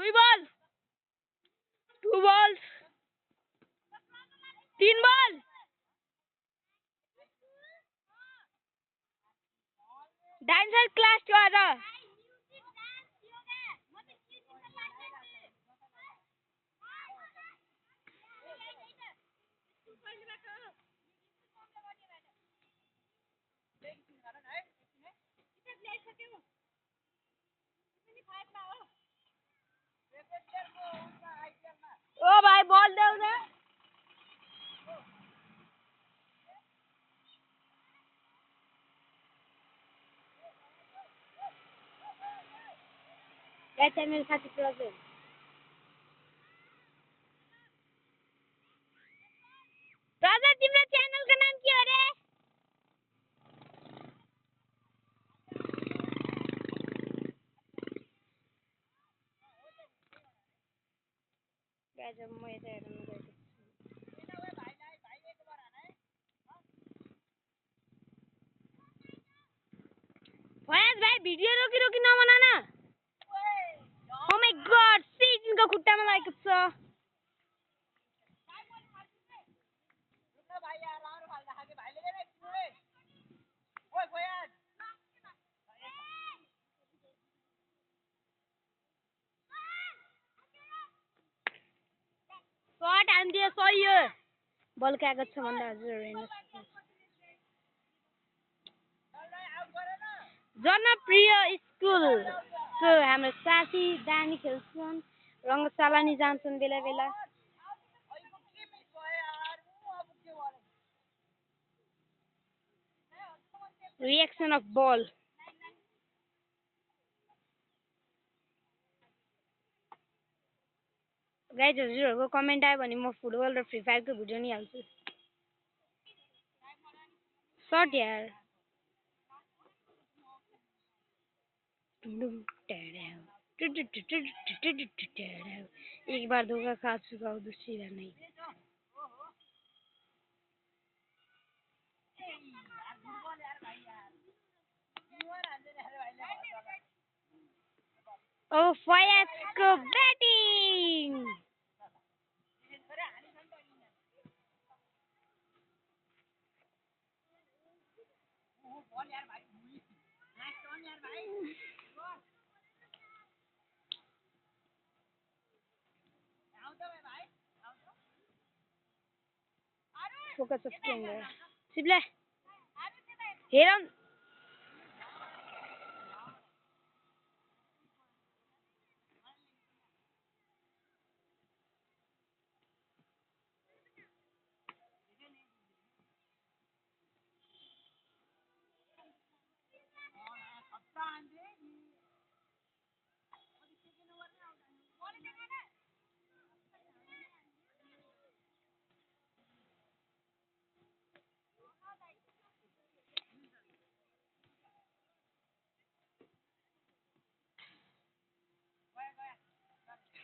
2 ball 2 balls 3 ball dancer class वाला ओ भाई ball they उधर कैसे मेरे साथ प्रॉब्लम राजा तिम्रो च्यानल को नाम के हो रे गाइस अब म यता हेर्न गएको फयाज भाई भिडियो रोकी रोकी नबना न ओ माय गॉड सिजनको खुट्टामा लागेको छ शॉट हान्दियो सही हो बल कागज छ भन्दा हजुर हेर्नुस् जनप्रिय स्कुल को हाम्रो साथी दानी खेल्छन् रङ्गशाला नि जान्छन् बेला बेला रिएक्सन अफ बल गाइज हजुरहरूको कमेन्ट आयो भने म फुटबल र फ्री फायरको भिडियो नि हाल्छु सर्ट यार एक बार धोखा खा चुका हूँ दूसरी बार नहीं ओ फयाज को बैटिंग फोकस स्ट्रॉन्ग सिप्ले हेरन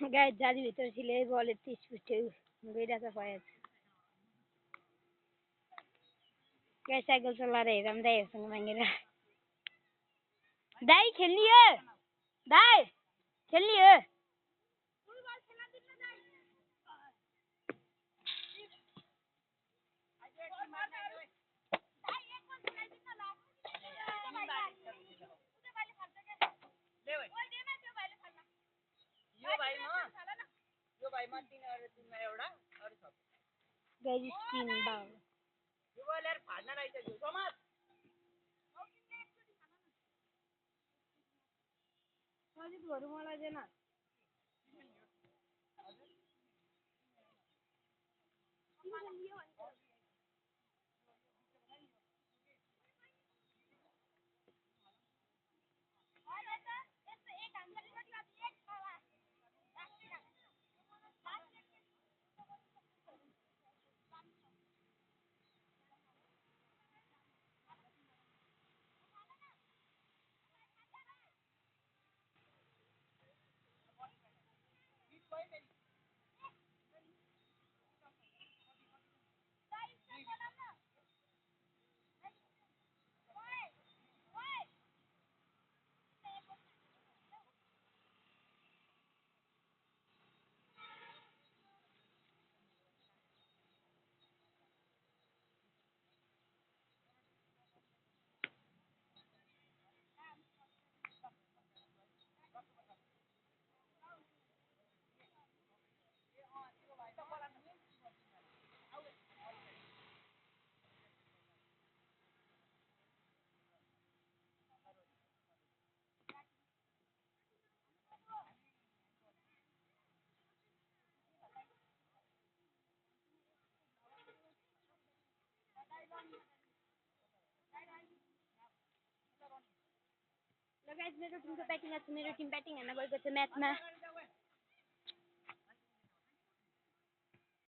गाइस जाली भित्र सिले बल 30 फुट गइरहेछ फयाज गाइस साइकल चलाएर हेरम दाइहरुसँग मागेर दाइ खेल्नी हो दाइ खेल्नी हो गाइस स्पिन बाल यो बल यार फाड्न रहेछ यो समाज सजित भरु मलाई देन गाइस मेरो टिमको ब्याटिङ आज मेरो टिम ब्याटिङ हेर्न गएको छ म्याचमा